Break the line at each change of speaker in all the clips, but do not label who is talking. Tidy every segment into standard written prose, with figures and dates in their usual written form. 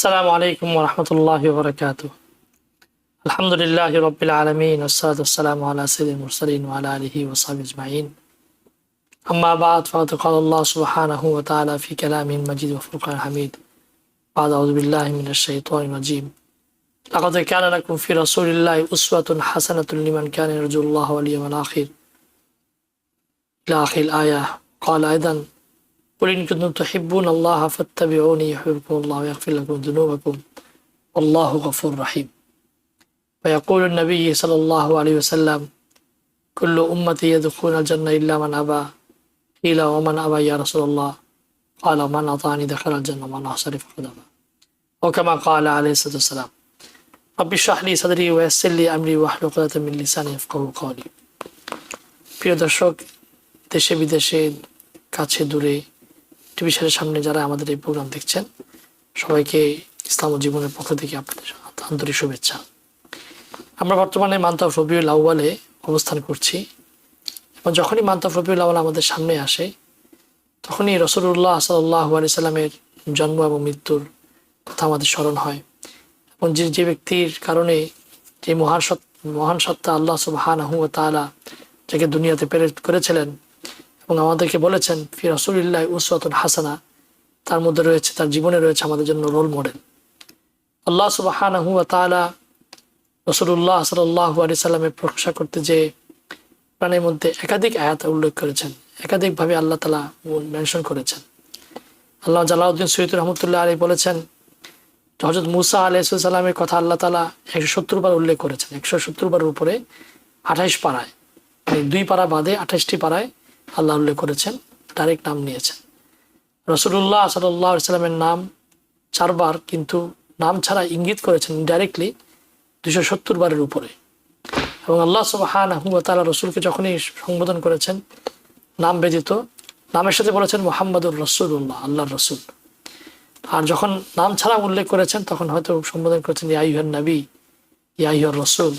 السلام عليكم ورحمة الله وبركاته. الحمد لله رب العالمين والصلاة والسلام على سيد المرسلين وعلى آله وصحبه أجمعين. أما بعد فقد قال الله سبحانه وتعالى في كلامه المجيد وفرقان الحميد بعد أعوذ بالله من الشيطان الرجيم. لقد كان لكم في رسول الله أسوة حسنة لمن كان يرجو الله واليوم الآخر إلى آخر الآية. قال أيضا قل إن كنتم تحبون الله فاتبعوني يحببكم الله ويغفر لكم ذنوبكم والله غفور رحيم. ويقول النبي صلى الله عليه وسلم كل أمتي يدخلون الجنة إلا من أبى. قيل ومن أبى يا رسول الله؟ قال من أطاعني دخل الجنة ومن عصاني فقد أبى. وكما قال عليه الصلاة والسلام رب اشرح لي صدري ويسر لي أمري واحلل عقدة من لساني يفقهوا قولي. প্রিয় দর্শক, দেশে বিদেশে কাছে দূরে টিভি চ্যানেলের সামনে যারা আমাদের এই প্রোগ্রাম দেখছেন, সবাইকে ইসলাম ও জীবনের পক্ষ থেকে আপনাদের আন্তরিক শুভেচ্ছা। আমরা বর্তমানে মান্থ অফ রবিউল আউয়ালে অবস্থান করছি এবং যখনই মান্থ অফ রবিউল আউয়াল আমাদের সামনে আসে তখনই রাসূলুল্লাহ সাল্লাল্লাহু আলাইহি সাল্লামের জন্ম এবং মৃত্যুর কথা আমাদের স্মরণ হয় এবং যে ব্যক্তির কারণে যে মহান সত্তা আল্লাহ সুবহানাহু ওয়া তাআলা যাকে দুনিয়াতে প্রেরণ করেছিলেন এবং আমাদেরকে বলেছেন ফি রাসূলিল্লাহি উসওয়াতুন হাসানা, তার মধ্যে রয়েছে, তার জীবনে রয়েছে আমাদের জন্য রোল মডেল। আল্লাহ সুবহানাহু ওয়া তাআলা রাসূলুল্লাহ সাল্লাল্লাহু আলাইহি সাল্লামের প্রশংসা করতে যে কোরআনের মধ্যে একাধিক আয়াত উল্লেখ করেছেন, একাধিকভাবে আল্লাহ তাআলা মেনশন করেছেন। আল্লাহ জালালউদ্দিন সৈয়দী রহমতুল্লাহ আলাইহি বলেছেন হযরত মূসা আলাইহিস সালামের কথা আল্লাহ তাআলা 170 বার উল্লেখ করেছেন। 170 বারের উপরে 28 পারায়, মানে 2 পারা বাদে 28টি পারায় আল্লাহ উল্লেখ করেছেন, ডাইরেক্ট নাম নিয়েছেন। রাসূলুল্লাহ সাল্লাল্লাহু আলাইহি সাল্লামের নাম 4 বার, কিন্তু নাম ছাড়া ইঙ্গিত করেছেন ইনডাইরেক্টলি 270 বারের উপরে। এবং আল্লাহ সুবহানাহু ওয়া তাআলা রাসূলকে যখনই সম্বোধন করেছেন নাম ব্যতীত, নামের সাথে বলেছেন মুহাম্মাদুর রাসূলুল্লাহ, আল্লাহর রাসূল। আর যখন নাম ছাড়া উল্লেখ করেছেন তখন হয়তো সম্বোধন করেছেন ইয়া আইয়ুহান নবী, ইয়া আইয়ুহার রাসূল,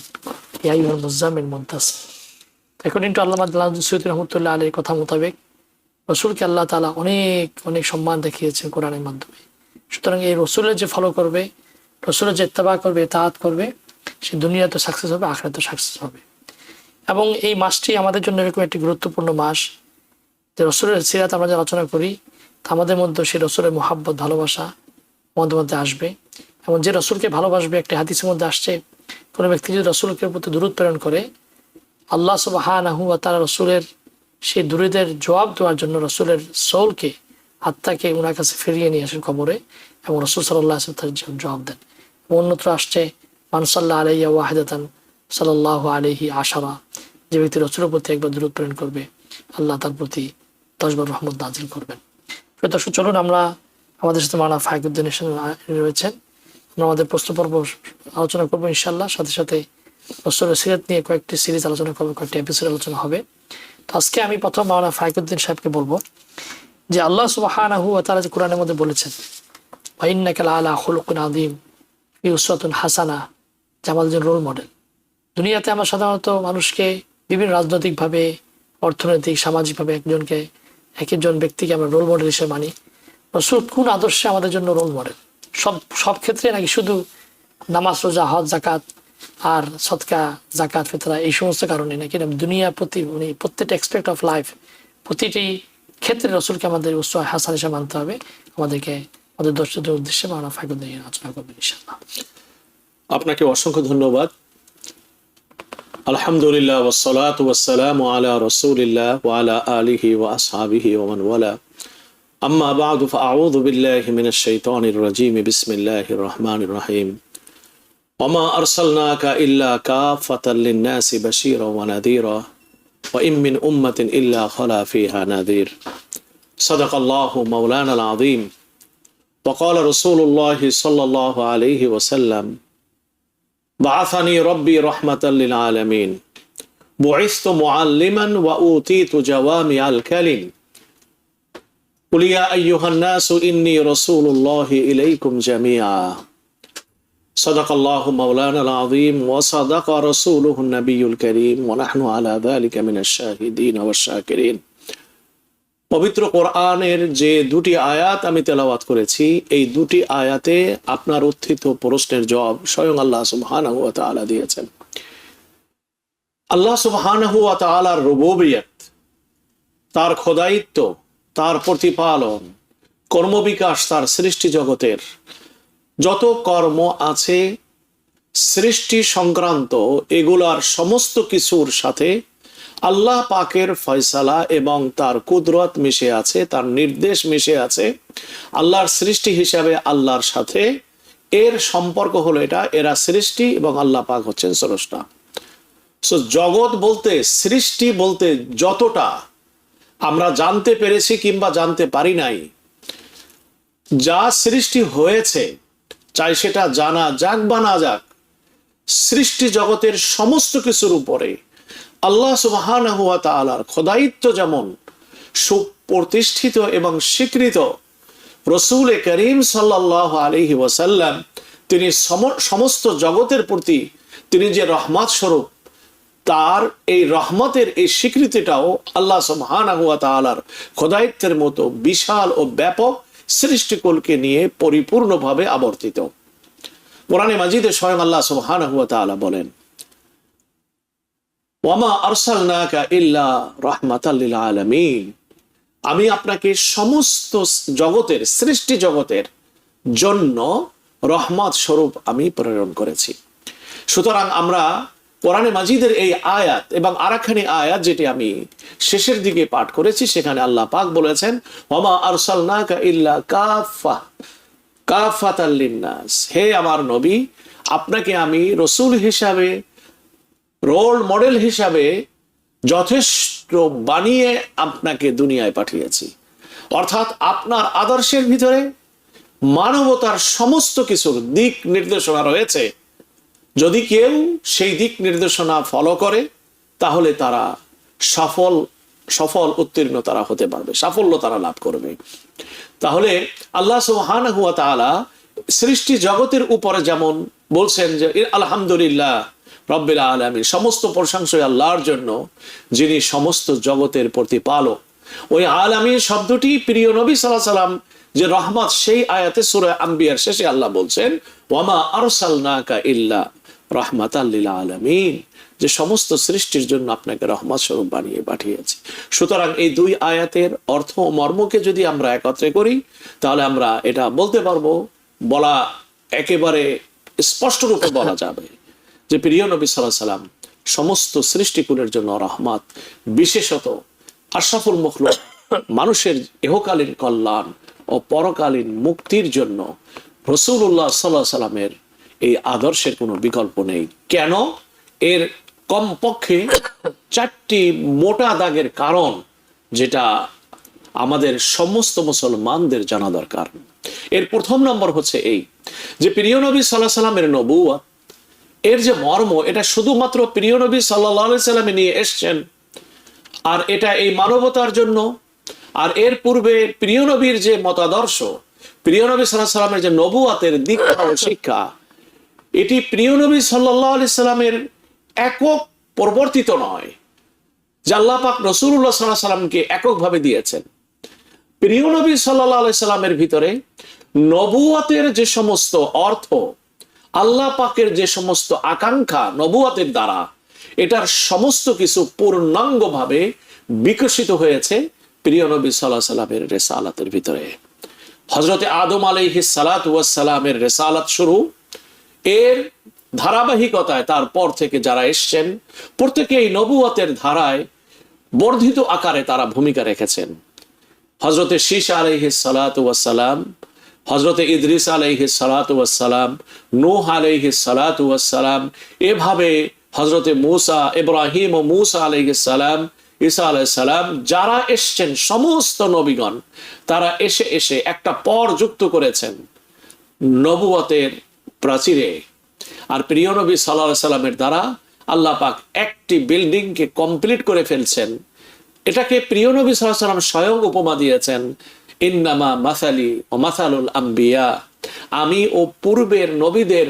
ইয়া আইয়ুহাল মুযাম্মিল মুনতাসির। এখন কিন্তু আল্লামা জালালউদ্দিন সৈয়দী রহমতুল্লাহ আলাইহির কথা মোতাবেক রসুলকে আল্লাহ তাআলা অনেক অনেক সম্মান দেখিয়েছেন কোরআনের মাধ্যমে। সুতরাং এই রসুলের যে ফলো করবে, রসুলের যে ইত্তেবা করবে, ইতাআত করবে, সে দুনিয়াতে সাকসেস হবে, আখিরাতে সাকসেস হবে। এবং এই মাসটি আমাদের জন্য এরকম একটি গুরুত্বপূর্ণ মাস যে রসুলের সিরাত আমরা যে আলোচনা করি তা আমাদের মধ্যে সেই রসুলের মোহাব্বত, ভালোবাসা আমাদের মধ্যে আসবে। এবং যে রসুলকে ভালোবাসবে, একটি হাদিসের মধ্যে আসছে কোনো ব্যক্তি যদি রসুলকে প্রতি দুরূদ প্রেরণ করে আল্লাহ সুবহানাহু ওয়া তাআলা রসুলের সেই দুরূদের জবাব দেওয়ার জন্য রসুলের সোলকে, আত্মাকে ওনার কাছে ফিরিয়ে নিয়ে আসেন কবরে এবং রসুল সাল্লাল্লাহু আলাইহি ওয়াসাল্লাম তার জবাব দেন। অন্যত্র আসছে মান সাল্লা আলাইহি ওয়াহিদাতান সাল্লাল্লাহু আলাইহি আশারা, যে ব্যক্তি রসুলের প্রতি একবার দুরূদ প্রেরণ করবে আল্লাহ তার প্রতি 10 বার রহমত নাজিল করবেন। দর্শক, চলুন আমরা আমাদের সাথে মাওলানা ফায়কুদ্দিন রয়েছেন, আমরা আমাদের প্রশ্ন পর্ব আলোচনা করবো ইনশাআল্লাহ। সাথে সাথে রসুলের সিরাত নিয়ে কয়েকটি সিরিজ আলোচনা করবো, কয়েকটি এপিসোড আলোচনা হবে। তো আজকে আমি প্রথম মাওলানা ফায়কুদ্দিন সাহেবকে বলবো যে আল্লাহ সুবহানাহু ওয়া তাআলা যে কোরআনের মধ্যে বলেছেন ওয়া ইন্নাকা লাআলা খুলুকিন আযীম ফি উসওয়াতুন হাসানা, যে আমাদের জন্য রোল মডেল। দুনিয়াতে আমরা সাধারণত মানুষকে বিভিন্ন রাজনৈতিকভাবে, অর্থনৈতিক, সামাজিকভাবে একজন ব্যক্তিকে আমরা রোল মডেল হিসেবে মানি। রসুল কোন আদর্শে আমাদের জন্য রোল মডেল? সব ক্ষেত্রে নাকি শুধু নামাজ, রোজা, হজ, জাকাত আর সদকা, জাকাত, ফিতরা এই সমস্ত কারণে নাকি দুনিয়া প্রতি প্রত্যেকটা এক্সপেক্ট অফ লাইফ, প্রতিটি ক্ষেত্রে রসুলকে আমাদের উসওয়া হাসান হিসেবে মানতে হবে? আমাদের দর্শকদের উদ্দেশ্যে মাওলানা ফায়কুদ্দিন আলোচনা করবেন ইনশাআল্লাহ।
আপনাকে অসংখ্য ধন্যবাদ। আলহামদুলিল্লাহ ওয়াসসালাতু ওয়াসসালামু আলা রাসূলিল্লাহ ওয়া আলা আলিহি ওয়া আসহাবিহি ওয়া মান ওয়ালা, আম্মা বা'দু ফাআউযু বিল্লাহি মিনাশ শাইতানির রাজীম, বিসমিল্লাহির রহমানির রহিম। ওয়া মা আরসালনাকা ইল্লা কাফাতাল লিন-নাসি বাশীরাও ওয়া নাযীরা ওয়া ইন মিন উম্মাতিন ইল্লা খালা ফীহা নাযীর। সাদাকাল্লাহু মাওলানাল আযীম। ওয়া ক্বালা রাসূলুল্লাহি সাল্লাল্লাহু আলাইহি ওয়াসাল্লাম بعثني ربي رحمة للعالمين بعثت معلما وأوتيت جوامع الكلم قل يا أيها الناس إني رسول الله إليكم جميعا صدق الله مولانا العظيم وصدق رسوله النبي الكريم ونحن على ذلك من الشاهدين والشاكرين পবিত্র কোরআনের যে দুটি আয়াত আমি তেলাওয়াত করেছি, এই দুটি আয়াতে আপনার উত্থিত প্রশ্নের জবাব স্বয়ং আল্লাহ সুবহানাহু ওয়া তাআলা দিয়েছেন। আল্লাহ সুবহানাহু ওয়া তাআলার রুবুবিয়ত, তার খোদায়িত্ব, তার প্রতিপালন, কর্মবিকাশ, তার সৃষ্টি জগতের যত কর্ম আছে সৃষ্টি সংক্রান্ত, এগুলার সমস্ত কিছুর সাথে আল্লাহ পাকের ফয়সালা এবং তার কুদরত মিশে আছে, তার নির্দেশ মিশে আছে। আল্লাহর সৃষ্টি হিসাবে আল্লাহর সাথে এর সম্পর্ক হলো এটা, এরা সৃষ্টি এবং আল্লাহ পাক হচ্ছেন স্রষ্টা। সো জগৎ বলতে, সৃষ্টি বলতে যতটা আমরা জানতে পেরেছি কিংবা জানতে পারি নাই, যা সৃষ্টি হয়েছে, চাই সেটা জানা যাক বা না যাক, সৃষ্টি জগতের সমস্ত কিছুর উপরে আল্লাহ সুবহানাহু ওয়া তাআলার খোদায়িত্ব যেমন সুপ্রতিষ্ঠিত এবং স্বীকৃত, রাসূল করিম সাল্লাল্লাহু আলাইহি ওয়াসাল্লাম তিনি সমস্ত জগতের প্রতি তিনি যে রহমত স্বরূপ, তার এই রহমতের এই স্বীকৃতিটাও আল্লাহ সুবহানাহু ওয়া তাআলার খোদায়িত্বের মতো বিশাল ও ব্যাপক সৃষ্টিকুলকে নিয়ে পরিপূর্ণভাবে আবর্তিত। কোরআনে মাজিদে স্বয়ং আল্লাহ সুবহানাহু ওয়া তাআলা বলেন, ওয়ামা আরসালনাকা ইল্লা রাহমাতাল লিল আলামিন, আমি আপনাকে সমস্ত জগতের, সৃষ্টি জগতের জন্য রহমত স্বরূপ আমি প্রেরণ করেছি। সুতরাং আমরা কোরআনে মাজিদের এই আয়াত এবং আরেকখানি আয়াত যেটি আমি শেষের দিকে পাঠ করেছি, সেখানে আল্লাহ পাক বলেছেন, ওয়ামা আরসালনাকা ইল্লা কাফাতাল লিন্নাস, হে আমার নবী, আপনাকে আমি রসুল হিসাবে, রোল মডেল হিসাবে যথেষ্ট বানিয়ে আপনাকে দুনিয়ায় পাঠিয়েছি। অর্থাৎ আপনার আদর্শের ভিতরে মানবতার সমস্ত কিছুর দিক নির্দেশনা রয়েছে। যদি কেউ সেই দিক নির্দেশনা ফলো করে তাহলে তারা সফল উত্তীর্ণ তারা হতে পারবে, সাফল্য তারা লাভ করবে। তাহলে আল্লাহ সুবহানাহু ওয়া তাআলা সৃষ্টি জগতের উপরে যেমন বলছেন যে আলহামদুলিল্লাহ রব্বিল আলামিন, সমস্ত প্রশংসা আল্লাহর জন্য যিনি সমস্ত জগতের প্রতিপালক। ওই আলামিন শব্দটি প্রিয় নবী সাল্লাল্লাহু আলাইহি সাল্লাম যে রহমত, সেই আয়াতে সূরা আম্বিয়ার শেষে আল্লাহ বলছেন, ওয়ামা আরসালনাকা ইল্লা রাহমাতাল লিল আলামিন, যে সমস্ত সৃষ্টির জন্য আপনাকে রহমত স্বরূপ বানিয়ে পাঠিয়েছি। সুতরাং এই দুই আয়াতের অর্থ ও মর্মকে যদি আমরা একত্রে করি তাহলে আমরা এটা বলতে পারবো, বলা একেবারে স্পষ্ট রূপে বলা যাবে যে প্রিয় নবী সাল্লাল্লাহু আলাইহি সাল্লাম সমস্ত সৃষ্টিকুলের জন্য রহমত, বিশেষত আশরাফুল মখলুক মানুষের ইহকালীন কল্যাণ ও পরকালীন মুক্তির জন্য রাসূলুল্লাহ সাল্লাল্লাহু আলাইহি সাল্লামের এই আদর্শের কোনো বিকল্প নেই। কেন? এর কমপক্ষে 4টি মোটা দাগের কারণ, যেটা আমাদের সমস্ত মুসলমানদের জানা দরকার। এর প্রথম নম্বর হচ্ছে এই যে প্রিয় নবী সাল্লাল্লাহু আলাইহি সাল্লামের নবুয়ত, এর যে মর্ম, এটা শুধুমাত্র প্রিয় নবী সাল্লাল্লাহু আলাইহি সাল্লামে নিয়ে এসছেন, আর এটা এই মানবতার জন্য। আর এর পূর্বে প্রিয় নবীর যে মতাদর্শ, প্রিয় নবী সাল্লাল্লাহু আলাইহি সাল্লামের যে নবুয়তের দীক্ষা ও শিক্ষা, এটি প্রিয় নবী সাল্লাল্লাহু আলাইহি সাল্লামের একক প্রবর্তিত নয়, যে আল্লাহ পাক রাসূলুল্লাহ সাল্লাল্লাহু আলাইহি সাল্লামকে এককভাবে দিয়েছেন। প্রিয় নবী সাল্লাল্লাহু আলাইহি সাল্লামের ভিতরে নবুয়তের যে সমস্ত অর্থ, আল্লাহ পাকের যে সমস্ত আকাঙ্ক্ষা নবুয়তের দ্বারা, এটার সমস্ত কিছু পূর্ণাঙ্গভাবে বিকশিত হয়েছে প্রিয় নবী সাল্লাল্লাহু আলাইহি সাল্লামের রিসালাতের ভিতরে। হযরতে আদম আলাইহিস সালাতু ওয়াস সালামের রিসালাত শুরু, এর ধারাবাহিকতায় তারপর থেকে যারা এসছেন প্রত্যেকে এই নবুয়তের ধারায় বর্ধিত আকারে তারা ভূমিকা রেখেছেন। হযরতে শীশ আলাইহিস সালাতু ওয়াস সালাম, হযরতে ইদ্রিস আলাইহিস সালাতু ওয়াস সালাম, নূহ আলাইহিস সালাতু ওয়াস সালাম, এভাবে হযরতে মূসা, ইব্রাহিম ও মূসা আলাইহিস সালাম, ঈসা আলাইহিস সালাম, যারা এসছেন সমস্ত নবীগণ, তারা এসে এসে একটা পর যুক্ত করেছেন নবুয়তের প্রাচীরে। আর প্রিয় নবী সাল্লাল্লাহু আলাইহি সাল্লামের দ্বারা আল্লাহ পাক একটি বিল্ডিংকে কমপ্লিট করে ফেলছেন। এটাকে প্রিয় নবী সাল্লাল্লাহু আলাইহি সাল্লাম স্বয়ং উপমা দিয়েছেন, ইন্নামা মাসালি ও মাসালুল আম্বিয়া, আমি ও পূর্বের নবীদের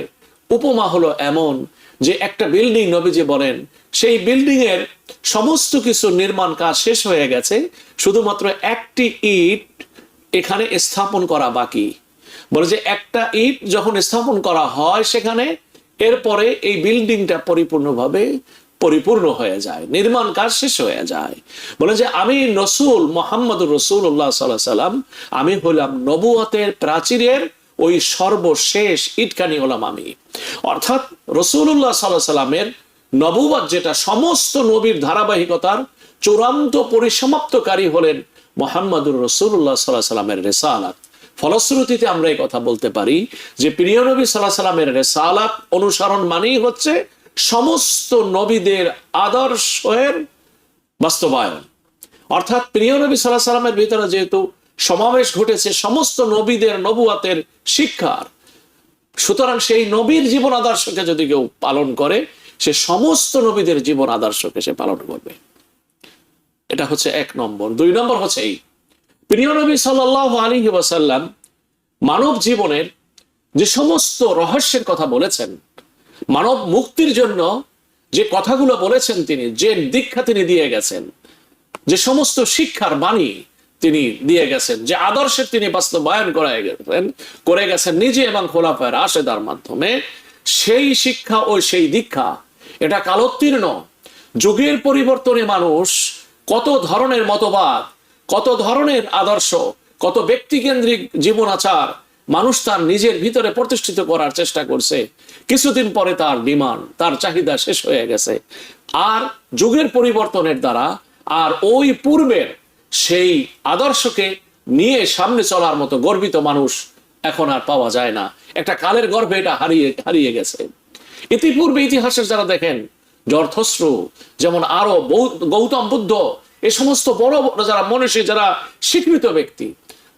উপমা হলো এমন যে একটা বিল্ডিং, নবীজি বলেন সেই বিল্ডিং এর সমস্ত কিছু নির্মাণ কাজ শেষ হয়ে গেছে, শুধুমাত্র একটি ইট এখানে স্থাপন করা বাকি। বলে যে একটা ইট যখন স্থাপন করা হয় সেখানে, এরপরে এই বিল্ডিংটা পরিপূর্ণভাবে পরিপূর্ণ হয়ে যায়, নির্মাণ কাজ শেষ হয়ে যায়। বলে যে আমি রসুল মুহাম্মদুর রাসূলুল্লাহ সাল্লাল্লাহু আলাইহি ওয়াসাল্লাম, আমি হলাম নবুয়তের প্রাচীরের ওই সর্বশেষ ইটখানি হলাম আমি। অর্থাৎ রাসূলুল্লাহ সাল্লাল্লাহু আলাইহি ওয়াসাল্লামের নবুয়ত, যেটা সমস্ত নবীর ধারাবাহিকতার চূড়ান্ত পরিসমাপ্তকারী হলেন মুহাম্মদুর রাসূলুল্লাহ সাল্লাল্লাহু আলাইহি ওয়াসাল্লামের রিসালাত। ফলশ্রুতিতে আমরা এই কথা বলতে পারি যে প্রিয় নবী সাল্লাল্লাহু আলাইহি ওয়াসাল্লামের রিসালাত অনুসরণ মানেই হচ্ছে সমস্ত নবীদের আদর্শের বাস্তবায়ন। অর্থাৎ প্রিয় নবী সাল্লাল্লাহু আলাইহি ওয়াসাল্লামের ভিতরে যেহেতু সমাবেশ ঘটেছে সমস্ত নবীদের নবুয়তের শিক্ষার, সুতরাং সেই নবীর জীবন আদর্শকে যদি কেউ পালন করে, সে সমস্ত নবীদের জীবন আদর্শকে সে পালন করবে। এটা হচ্ছে 1 নম্বর। 2 নম্বর হচ্ছে এই প্রিয় নবী সাল্লাল্লাহু আলাইহি ওয়াসাল্লাম মানব জীবনের যে সমস্ত রহস্যের কথা বলেছেন, মানব মুক্তির জন্য যে কথাগুলো বলেছেন, তিনি যে দীক্ষা তিনি দিয়ে গেছেন, যে সমস্ত শিক্ষার বাণী তিনি দিয়ে গেছেন, যে আদর্শের তিনি বাস্তবায়ন করে গেছেন নিজে এবং খোলাফায়ে রাশেদার মাধ্যমে, সেই শিক্ষা ও সেই দীক্ষা এটা কালোত্তীর্ণ। যুগের পরিবর্তনে মানুষ কত ধরনের মতবাদ, কত ধরনের আদর্শ, কত ব্যক্তিকেন্দ্রিক জীবন আচার মানুষ তার নিজের ভিতরে প্রতিষ্ঠিত করার চেষ্টা করছে। কিছুদিন পরে তার ডিমান্ড, তার চাহিদা শেষ হয়ে গেছে। আর যুগের পরিবর্তনের দ্বারা আর ওই পূর্বের সেই আদর্শকে নিয়ে সামনে চলার মতো গর্বিত মানুষ এখন আর পাওয়া যায় না। একটা কালের গর্ভে এটা হারিয়ে গেছে। ইতিপূর্বে ইতিহাসের যারা দেখেন, জরথস্ট্র, যেমন আরো গৌতম বুদ্ধ, এই সমস্ত বড় বড় যারা মনীষী, যারা স্বীকৃত ব্যক্তি,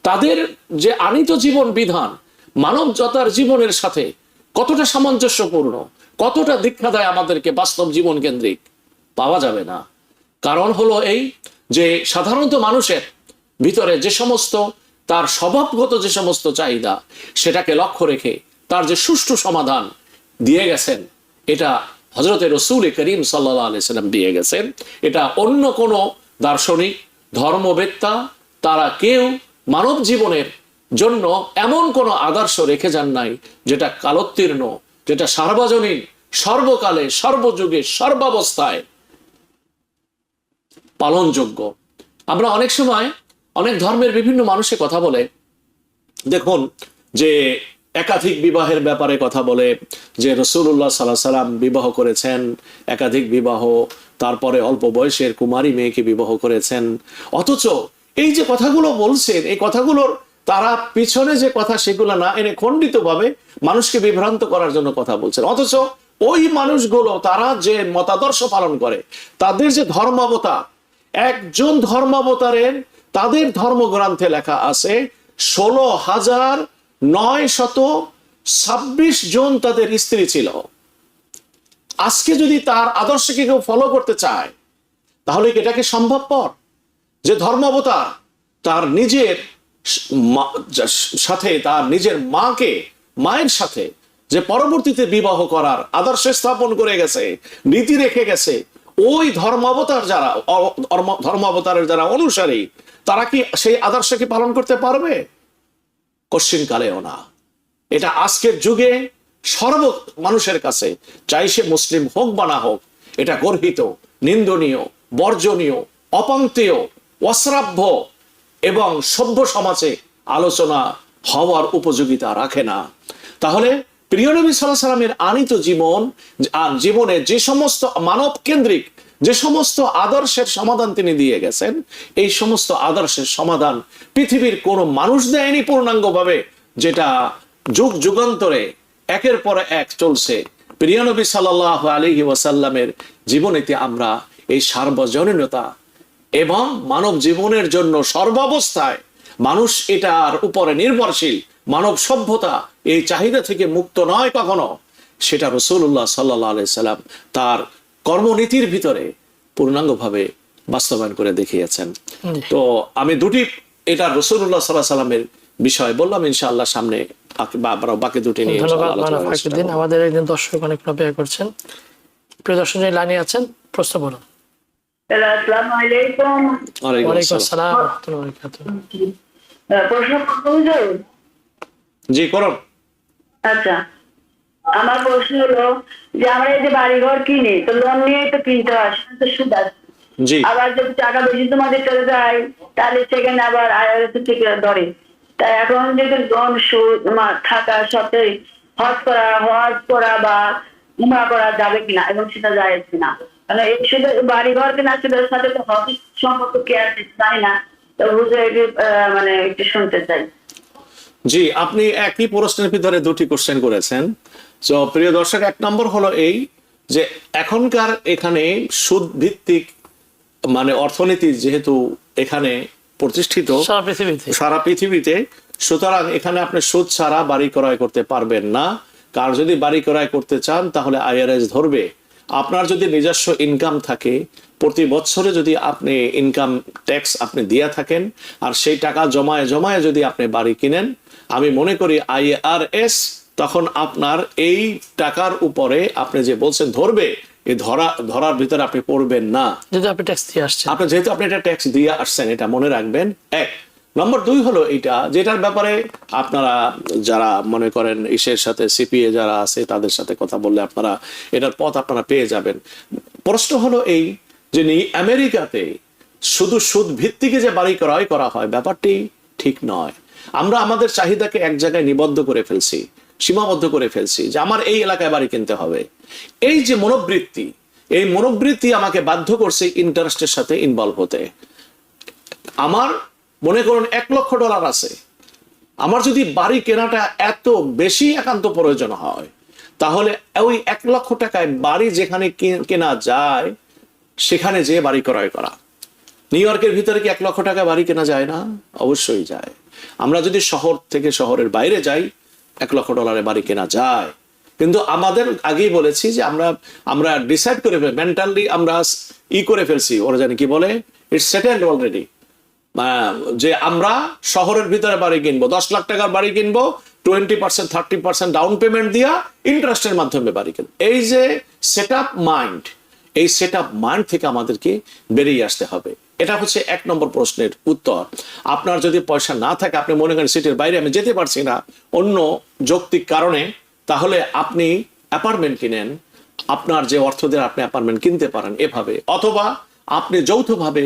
তাদের যে আনিত জীবন বিধান মানবজাতার জীবনের সাথে কতটা সামঞ্জস্যপূর্ণ, কতটা দীক্ষা দেয় আমাদেরকে বাস্তব জীবন কেন্দ্রিক, পাওয়া যাবে না। কারণ হলো এই যে সাধারণত মানুষের ভিতরে যে সমস্ত তার স্বভাবগত যে সমস্ত চাহিদা, সেটাকে লক্ষ্য রেখে তার যে সুষ্ঠু সমাধান দিয়ে গেছেন, এটা হযরতে রাসূল করিম সাল্লাল্লাহু আলাইহি সাল্লাম দিয়ে গেছেন। এটা অন্য কোনো দার্শনিক, ধর্মবেত্তা তারা কেউ মানব জীবনের জন্য এমন কোনো আদর্শ রেখে যান নাই যেটা কালোত্তীর্ণ, যেটা সার্বজনীন, সর্বকালে, সর্বযুগে, সর্বাবস্থায় পালনযোগ্য। আমরা অনেক সময় অনেক ধর্মের বিভিন্ন মানুষের কথা বলে, দেখুন যে একাধিক বিবাহের ব্যাপারে কথা বলে, যে রাসূলুল্লাহ সাল্লাল্লাহু আলাইহি সাল্লাম বিবাহ করেছেন, একাধিক বিবাহ, তারপরে অল্প বয়সের কুমারী মেয়েকে বিবাহ করেছেন। অথচ এই যে কথাগুলো বলছেন, এই কথাগুলোর তারা পিছনে যে কথা সেগুলো না এনে খণ্ডিতভাবে মানুষকে বিভ্রান্ত করার জন্য কথা বলছেন। অথচ ওই মানুষগুলো তারা যে মতাদর্শ পালন করে, তাদের যে ধর্মাবতার, একজন ধর্মাবতারের তাদের ধর্মগ্রন্থে লেখা আছে 16,926 জন তাদের স্ত্রী ছিল। আজকে যদি তার আদর্শকে কেউ ফলো করতে চায়, তাহলে এটাকে সম্ভবপর যে ধর্মাবতার তার নিজের সাথে, তার নিজের মায়ের সাথে যে পরবর্তীতে বিবাহ করার আদর্শ স্থাপন করে গেছে, নীতি রেখে গেছে, ওই ধর্মাবতারের যারা অনুসারী, তারা কি সেই আদর্শকে পালন করতে পারবে? কশ্চিনকালেও না। এটা আজকের যুগে সর্ব মানুষের কাছে, চাই সে মুসলিম হোক বা না হোক, এটা গর্হিত, নিন্দনীয়, বর্জনীয়, অপন্থেয়, অশ্রাব্য এবং সভ্য সমাজে আলোচনা হওয়ার উপযোগিতা রাখে না। তাহলে প্রিয় নবী সাল্লাল্লাহু আলাইহি সাল্লামের আনিত জীবনে যে সমস্ত মানব কেন্দ্রিক যে সমস্ত আদর্শের সমাধান তিনি দিয়ে গেছেন, এই সমস্ত আদর্শের সমাধান পৃথিবীর কোনো মানুষ দেয়নি পূর্ণাঙ্গভাবে, যেটা যুগ যুগান্তরে একের পর এক চলছে। প্রিয় নবী সাল্লাল্লাহু আলাইহি ওয়াসাল্লামের জীবনীতে আমরা এই সার্বজনীনতা এবং মানব জীবনের জন্য সর্বাবস্থায় মানুষ এটার উপরে নির্ভরশীল, মানব সভ্যতা এই চাহিদা থেকে মুক্ত নয় কখনো, সেটা রাসূলুল্লাহ সাল্লাল্লাহু আলাইহি সাল্লাম তার কর্মনীতির ভিতরে পূর্ণাঙ্গভাবে বাস্তবায়ন করে দেখিয়েছেন। তো আমি দুটি এটা রাসূলুল্লাহ সাল্লাল্লাহু আলাইহি সাল্লামের বিষয় বললাম, ইনশাআল্লাহ সামনে বাকি দুটি নিয়ে
ধন্যবাদ মাওলানা ফাকিউদ্দিন। আমাদের একজন দর্শক অনেক অপেক্ষা করছেন। প্রিয় দর্শক যিনি লাইনে আছেন, প্রশ্ন বলুন।
আসসালামু আলাইকুম।
ওয়ালাইকুম আসসালাম ওয়া রাহমাতুল্লাহি ওয়া বারাকাতুহু।
প্রশ্ন করতে হবে?
জি করুন।
আচ্ছা, আমার প্রশ্ন হলো যে আমরা এই যে বাড়িঘর কিনি, তো লোন নিয়ে তো কিনতে হয়, সেটা তো সুদ আছে।
জি
আবার যদি টাকা বেশি তোমাদের চলে যায়, তাহলে সেখানে আবার আইআরএস থেকে ধরে। তাই এখন যদি লোন সুদ থাকা সত্ত্বেও হজ করা বা উমরা করা যাবে কিনা এবং সেটা যায় কিনা, মানে এই শুধু বাড়িঘর কেনা সুদের সাথে তো হজ সম্পর্ক কি আছে জানি না, তো বুঝে মানে একটু শুনতে চাই।
জি, আপনি একই প্রশ্নের ভিতরে দুটি কোশ্চেন করেছেন। তো প্রিয় দর্শক, এক নম্বর হলো এই যে এখনকার এখানে সুদ ভিত্তিক মানে অর্থনীতি যেহেতু এখানে প্রতিষ্ঠিত সারা পৃথিবীতে, সুতরাং এখানে আপনি সুদ ছাড়া বাড়ি ক্রয় করতে পারবেন না। কার যদি বাড়ি ক্রয় করতে চান তাহলে আইআরএস ধরবে। আপনার যদি নিজস্ব ইনকাম থাকে, প্রতি বছরে যদি আপনি ইনকাম ট্যাক্স আপনি দিয়ে থাকেন, আর সেই টাকা জমায়ে জমায়ে যদি আপনি বাড়ি কিনেন, আমি মনে করি আইআরএস তখন আপনার এই টাকার উপরে আপনি যে বলছেন ধরবে, এই ধরার ভিতরে আপনি পড়বেন না,
যেহেতু আপনি ট্যাক্স দিয়ে আসছেন।
যেহেতু আপনি এটা ট্যাক্স দিয়ে আসছেন, এটা মনে রাখবেন। এক নম্বর। দুই হলো এইটা, যেটার ব্যাপারে আপনারা যারা মনে করেন ইসের সাথে সিপিএ যারা আছে তাদের সাথে কথা বললে আপনারা এটার পথ আপনারা পেয়ে যাবেন। প্রশ্ন হলো এই যে আমেরিকাতে শুধু সুদ ভিত্তিকে যে বাড়ি ক্রয় করা হয়, ব্যাপারটি ঠিক নয়। আমরা আমাদের চাহিদাকে এক জায়গায় নিবদ্ধ করে ফেলছি, সীমাবদ্ধ করে ফেলছি যে আমার এই এলাকায় বাড়ি কিনতে হবে। এই যে মনোবৃত্তি, এই মনোবৃত্তি আমাকে বাধ্য করছে ইন্টারেস্টের সাথে ইনভলভ হতে। আমার মনে করুন $1,00,000 আছে, আমার যদি বাড়ি কেনাটা এত বেশি একান্ত প্রয়োজন হয়, তাহলে ওই $1,00,000 বাড়ি যেখানে কেনা যায় সেখানে যেয়ে বাড়ি ক্রয় করা। নিউ ইয়র্কের ভিতরে কি $1,00,000 বাড়ি কেনা যায় না? অবশ্যই যায়। আমরা যদি শহর থেকে শহরের বাইরে যাই, $1,00,000 বাড়ি কেনা যায়। কিন্তু আমাদের আগেই বলেছি যে আমরা ডিসাইড করে ফেলি, মেন্টালি আমরা করে ফেলছি, ওরা জানি কি বলে, ইটস সেটেলড অলরেডি, যে আমরা শহরের ভিতরে বাড়ি কিনবো, $10,00,000 বাড়ি কিনবো, 20% 30% ডাউন পেমেন্ট দিয়া ইন্টারেস্টের মাধ্যমে বাড়ি কিনবো। এই যে সেট আপ মাইন্ড, এই সেট আপ মাইন্ড থেকে আমাদেরকে বেরিয়ে আসতে হবে। এটা হচ্ছে এক নম্বর প্রশ্নের উত্তর। আপনার যদি পয়সা না থাকে, আপনি মনে করেন সিটির বাইরে আমি যেতে পারছি না অন্য যৌক্তিক কারণে, তাহলে আপনি অ্যাপার্টমেন্ট কিনেন। আপনার যে অর্থ দিয়ে আপনি অ্যাপার্টমেন্ট কিনতে পারেন এভাবে, অথবা আপনি যৌথভাবে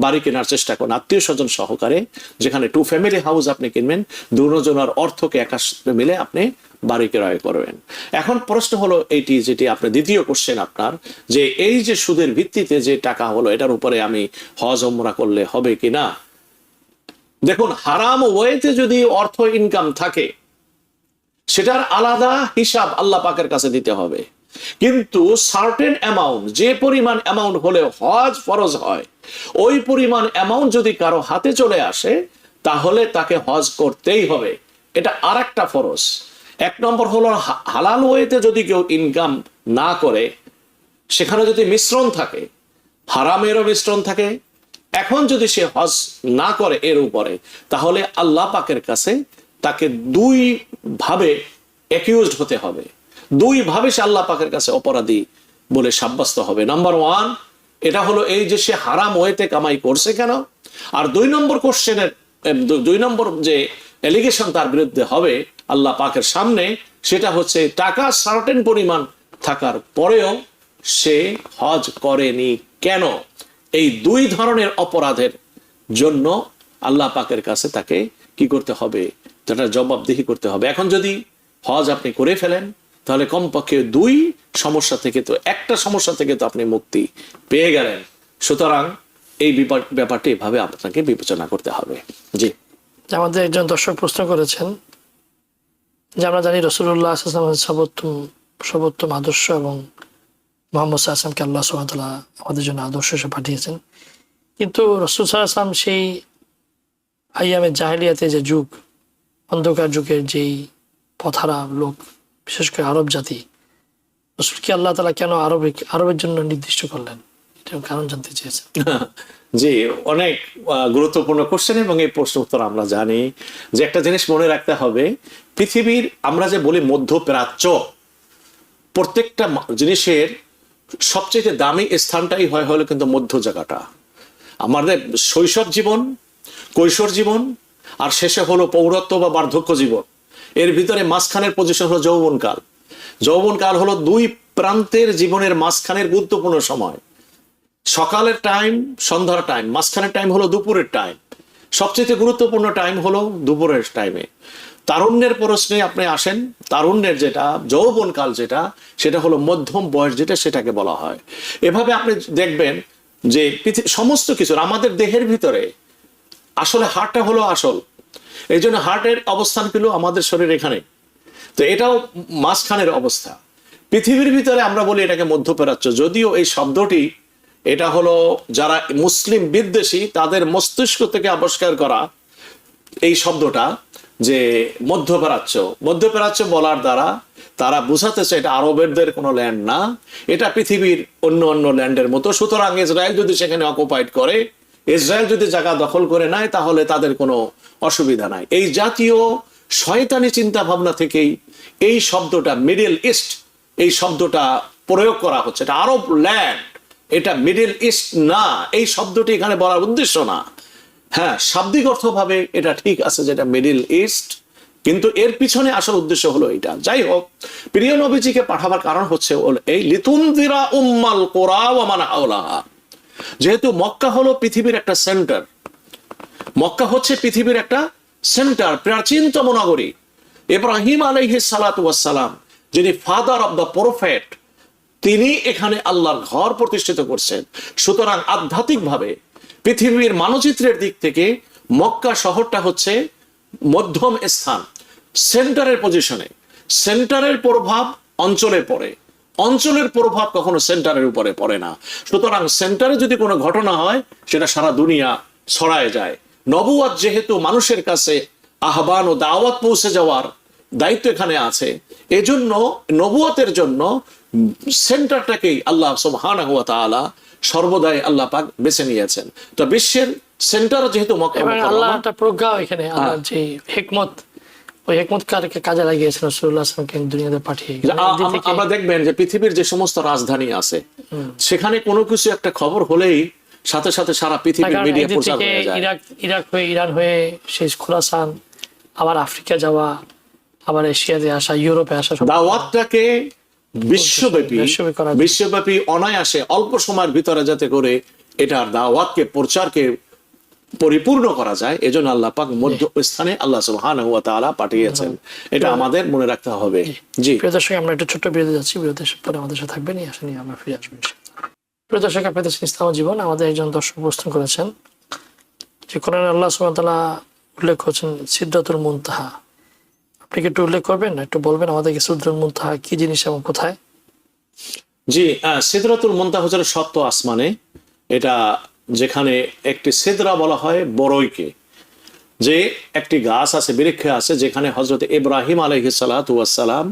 বাড়ি কেনার চেষ্টা করুন আত্মীয় স্বজন সহকারে, যেখানে 2 ফ্যামিলি হাউস আপনি কিনবেন, দুজনের অর্থকে একাত্রে মিলে আপনি বাড়ি ক্রয় করবেন। এখন প্রশ্ন হলো এইটি, যেটি আপনি দ্বিতীয় কোশ্চেন আপনার, যে এই যে সুদের ভিত্তিতে যে টাকা হলো, এটার উপরে আমি হজ ওমরা করলে হবে কিনা। দেখুন, হারাম ওয়েতে যদি অর্থ ইনকাম থাকে, সেটার আলাদা হিসাব আল্লাহ পাকের কাছে দিতে হবে। কিন্তু সার্টেন অ্যামাউন্ট, যে পরিমাণ অ্যামাউন্ট হলে হজ ফরজ হয়, ওই পরিমাণ অ্যামাউন্ট যদি কারো হাতে চলে আসে, তাহলে তাকে হজ করতেই হবে। এটা আর একটা ফরজ। এক নম্বর হলো হালাল ওয়েতে যদি কেউ ইনকাম না করে, সেখানে যদি মিশ্রণ থাকে, হারামেরও মিশ্রণ থাকে, এখন যদি সে হজ না করে এর উপরে, তাহলে আল্লাহ পাকের কাছে তাকে দুই ভাবে অ্যাকিউজড হতে হবে, দুই ভাবে সে আল্লাহ পাকের কাছে অপরাধী বলে সাব্যস্ত হবে। নাম্বার 1, এটা হলো এই যে সে হারাম ওয়েতে কামাই করছে কেন। আর 2 নম্বর কোশ্চেনের 2 নম্বর যে এলিগেশন তার বিরুদ্ধে হবে আল্লাহ পাকের সামনে, সেটা হচ্ছে টাকা সার্টেন পরিমাণ থাকার পরেও সে হজ করেনি কেন। এই 2 ধরনের অপরাধের জন্য আল্লাহ পাকের কাছে তাকে কি করতে হবে, যেটা জবাবদিহি করতে হবে। এখন যদি হজ আপনি করে ফেলেন, তাহলে কমপক্ষে 2 সমস্যা থেকে তো একটা সমস্যা থেকে তো আপনি মুক্তি পেয়ে গেলেন। সুতরাং এই ব্যাপারটি এভাবে আপনাকে বিবেচনা করতে হবে। জি,
আমাদের একজন দর্শক প্রশ্ন করেছেন যে আমরা জানি রাসূলুল্লাহ সাল্লাল্লাহু আলাইহি ওয়াসাল্লাম সর্বোত্তম আদর্শ, এবং মুহাম্মদ সাল্লাল্লাহু আলাইহি ওয়াসাল্লামকে আল্লাহ সুবহানাহু ওয়া তাআলা আমাদের জন্য আদর্শ হিসেবে পাঠিয়েছেন। কিন্তু রাসূল সাল্লাল্লাহু আলাইহি ওয়াসাল্লাম সেই আইয়ামে জাহেলিয়াতে যে যুগ, অন্ধকার যুগের যেই পথহারা লোক, বিশেষ করে আরব জাতি, রাসূলকে আল্লাহ তাআলা কেন আরবের জন্য নির্দিষ্ট করলেন, এটা এটার কারণ জানতে চেয়েছেন।
জি, অনেক গুরুত্বপূর্ণ কোশ্চেন, এবং এই প্রশ্ন উত্তর আমরা জানি যে একটা জিনিস মনে রাখতে হবে, পৃথিবীর আমরা যে বলি মধ্যপ্রাচ্য, প্রত্যেকটা জিনিসের সবচেয়ে দামি স্থানটাই হলো কিন্তু মধ্য জায়গাটা। আমাদের শৈশব জীবন, কৈশোর জীবন, আর শেষে হলো পৌরত্ব বা বার্ধক্য জীবন, এর ভিতরে মাঝখানের পজিশন হলো যৌবনকাল। যৌবনকাল হলো দুই প্রান্তের জীবনের মাঝখানের গুরুত্বপূর্ণ সময়। সকালের টাইম, সন্ধ্যার টাইম, মাঝখানের টাইম হলো দুপুরের টাইম, সবচেয়ে গুরুত্বপূর্ণ টাইম হলো দুপুরের টাইমে। তারুণ্যের প্রশ্নে আপনি আসেন, তারুণ্যের যেটা যৌবনকাল যেটা, সেটা হলো মধ্যম বয়স যেটা, সেটাকে বলা হয়। এভাবে আপনি দেখবেন যে সমস্ত কিছু আমাদের দেহের ভিতরে আসলে হার্টটা হলো আসল, এই জন্য হার্টের অবস্থান পেল আমাদের শরীর এখানে, তো এটাও মাঝখানের অবস্থা। পৃথিবীর ভিতরে আমরা বলি এটাকে মধ্যপ্রাচ্য, যদিও এই শব্দটি এটা হলো যারা মুসলিম বিদ্বেষী তাদের মস্তিষ্ক থেকে আবিষ্কার করা এই শব্দটা, যে মধ্যপ্রাচ্য। মধ্যপ্রাচ্য বলার দ্বারা তারা বুঝাতে চায় এটা আরবেরদের কোনো ল্যান্ড না, এটা পৃথিবীর অন্য অন্য ল্যান্ডের মতো। সুতরাং ইসরায়েল যদি সেখানে অকুপাইড করে, ইসরায়েল যদি জায়গা দখল করে নেয়, তাহলে তাদের কোনো অসুবিধা নাই। এই জাতীয় শয়তানি চিন্তা ভাবনা থেকেই এই শব্দটা মিডল ইস্ট, এই শব্দটা প্রয়োগ করা হচ্ছে। এটা আরব ল্যান্ড, এটা মিডল ইস্ট না, এই শব্দটি এখানে বলার উদ্দেশ্য না। হ্যাঁ, শাব্দিক অর্থভাবে এটা ঠিক আছে যেটা মিডল ইস্ট, কিন্তু এর পিছনে আসার উদ্দেশ্য হলো এটা। যাই হোক, প্রিয় নবীজিকে পাঠাবার কারণ হচ্ছে এই লিতুনদিরা উম্মাল কুরা ওয়া মান হাওলাহা। যেহেতু মক্কা হলো পৃথিবীর একটা সেন্টার, মক্কা হচ্ছে পৃথিবীর একটা সেন্টার, প্রাচীনতম নগরী। ইব্রাহিম আলাইহিস সালাতু ওয়াস সালাম, যিনি ফাদার অব দ্য প্রফেট, তিনি এখানে আল্লাহর ঘর প্রতিষ্ঠিত করছেন। সুতরাং আধ্যাত্মিকভাবে পৃথিবীর মানচিত্রের দিক থেকে মক্কা শহরটা হচ্ছে মধ্যম স্থান, সেন্টারের পজিশনে। সেন্টারের প্রভাব অঞ্চলে পড়ে, অঞ্চলের প্রভাব কখনো সেন্টারের উপরে পড়ে না। সুতরাং সেন্টারে যদি কোনো ঘটনা হয়, সেটা সারা দুনিয়া ছড়ায় যায়। নবুয়াত যেহেতু মানুষের কাছে আহ্বান ও দাওয়াত পৌঁছে যাওয়ার দায়িত্ব এখানে আছে, এজন্য নবুয়াতের জন্য সেন্টারটাকেই আল্লাহ সুবহানাহু ওয়া তাআলা সর্বদাই আল্লাহ পাক বেছে নিয়েছেন। তো বিশ্বের সেন্টার যেহেতু মক্কা,
আল্লাহ একটা প্রজ্ঞা এখানে, আল্লাহর যে হিকমত, ওই হিকমত কাজে লাগিয়েছেন রাসূলুল্লাহ সাল্লাল্লাহু আলাইহি ওয়াসাল্লামকে দুনিয়াতে পাঠিয়ে।
আমরা দেখবেন যে পৃথিবীর যে সমস্ত রাজধানী আছে, সেখানে কোনো কিছু একটা খবর হলেই সাথে সাথে সারা পৃথিবীর মিডিয়া প্রচার হয়ে যায়।
ইরাক হয়ে, ইরান হয়ে সেই খোরাসান, আবার আফ্রিকা যাওয়া, আবার এশিয়াতে আসা, ইউরোপে আসা,
দাওয়াতটাকে বিশ্বব্যাপী অনায়াসে অল্প সময়ের ভিতরে যাতে করে এটার দাওয়াতকে, প্রচারকে পরিপূর্ণ করা যায়, এজন্য আল্লাহ পাক মধ্য স্থানে আল্লাহ সুবহানাহু ওয়া তাআলা পাঠিয়েছেন। এটা আমাদের মনে রাখতে হবে। জি
প্রিয় দর্শক, আমরা একটা ছোট্ট বিরতি যাচ্ছি, বিরতির পরে আমাদের সাথে থাকবেন, আসেন আমরা ফিরে আসবেন। প্রিয় দর্শক, আপনাদের ইসলাম জীবন, আমাদের একজন দর্শক প্রশ্ন করেছেন যে কোরআনে আল্লাহ সুবহানাহু ওয়া তাআলা উল্লেখ করছেন সিদরাতুল মুনতাহা, আপনি কি একটু উল্লেখ করবেন, একটু বলবেন আমাদেরকে সিদরাতুল মুনতাহা কি জিনিস এবং কোথায়?
জি, সিদরাতুল মুনতাহা হচ্ছে সপ্ত আসমানে, এটা যেখানে একটি সিদরা বলা হয় বড়ইকে, যে একটি গাছ আছে, বৃক্ষ আছে, যেখানে হযরত ইব্রাহিম আলাইহিস সালাতু ওয়াস সালাম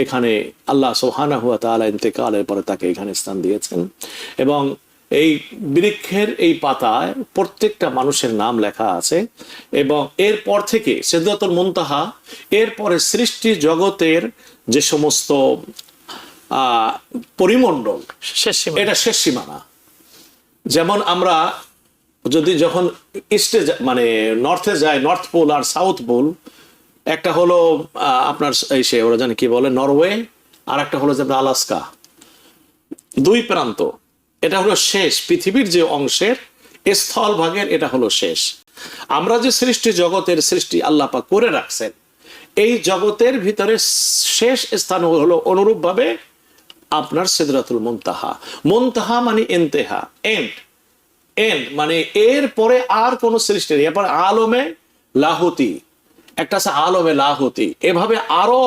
এখানে আল্লাহ সুবহানাহু ওয়া তাআলা ইন্তেকালের পরে তাকে এখানে স্থান দিয়েছেন। এবং এই বৃক্ষের এই পাতায় প্রত্যেকটা মানুষের নাম লেখা আছে। এবং এরপর থেকে সিদরাতুল মুনতাহা, এরপরে সৃষ্টি জগতের যে সমস্ত পরিমণ্ডল, এটা শেষ সীমানা। যেমন আমরা যখন ইস্টে মানে নর্থে যাই, নর্থ পোল আর সাউথ পোল, একটা হলো আপনার ওরা জানে কি বলে নরওয়ে, আর একটা হলো যে আলাস্কা, দুই প্রান্ত। এটা হলো শেষ, পৃথিবীর যে অংশের স্থল ভাগের এটা হলো শেষ। আমরা যে সৃষ্টি জগতের সৃষ্টি আল্লাহ পাক করে রাখছেন, এই জগতের ভিতরে শেষ স্থান হলো অনুরূপ ভাবে আপনার সিদরাতুল মুনতাহা। মুনতাহা মানে ইন্তেহা, এন্ড, এন্ড মানে এর পরে আর কোন সৃষ্টি নেই। এরপর আলমে লাহুতি, একটা আছে আলমে লাহুতি, এভাবে আরো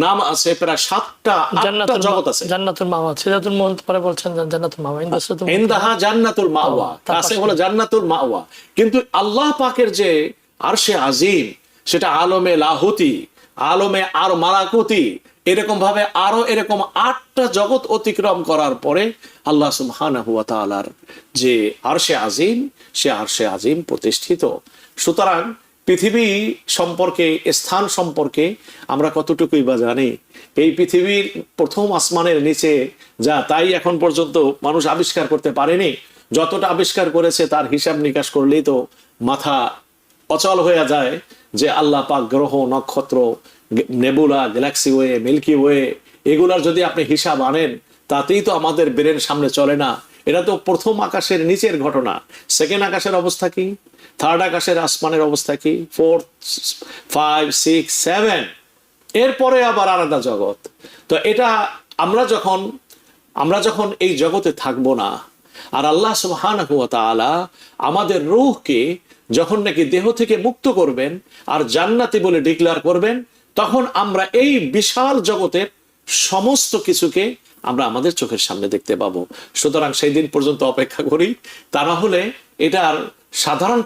নাম আছে, প্রায় 7টা 8টা জগৎ আছে।
জান্নাতুল মাওয়া, সিদরাতুল মুনতাহা পরে বলছেন জান্নাতুল মাওয়া,
ইনদাহা জান্নাতুল মাওয়া, কাছে হলো জান্নাতুল মাওয়া। কিন্তু আল্লাহ পাকের যে আরশে আজিম, সেটা আলমে লাহুতি, আলমে আর মালাকুতি, এরকম ভাবে আরো এরকম 8টা জগৎ অতিক্রম করার পরে আল্লাহ সুবহানাহু ওয়া তাআলার যে আরশে আজিম, সে আরশে আজিম প্রতিষ্ঠিত। সুতরাং পৃথিবী সম্পর্কে, স্থান সম্পর্কে আমরা কতটুকুই বা জানি? এই পৃথিবীর প্রথম আসমানের নিচে যা, তাই এখন পর্যন্ত মানুষ আবিষ্কার করতে পারেনি। যতটা আবিষ্কার করেছে তার হিসাব নিকাশ করলেই তো মাথা অচল হয়ে যায় যে আল্লাহ পাক গ্রহ, নক্ষত্র, nebula, galaxy way, milky way, এগুলার যদি আপনি হিসাব আনেন তাতেই তো আমাদের ব্রেন সামনে চলে না। এটা তো প্রথম আকাশের নিচের ঘটনা। সেকেন্ড আকাশের অবস্থা কি? থার্ড আকাশের আসমানের অবস্থা কি? 4, 5, 6, 7, এরপরে আবার আলাদা জগৎ। তো এটা আমরা যখন এই জগতে থাকবো না, আর আল্লাহ সুবহানাহু ওয়া তাআলা আমাদের রূহকে যখন নাকি দেহ থেকে মুক্ত করবেন আর জান্নাতি বলে ডিক্লেয়ার করবেন, তখন আমরা এই বিশাল জগতের সমস্ত কিছুকে আমরা আমাদের চোখের সামনে দেখতে পাবো। সুতরাং সেই দিন পর্যন্ত অপেক্ষা করি, তা না হলে এটার সাধারণ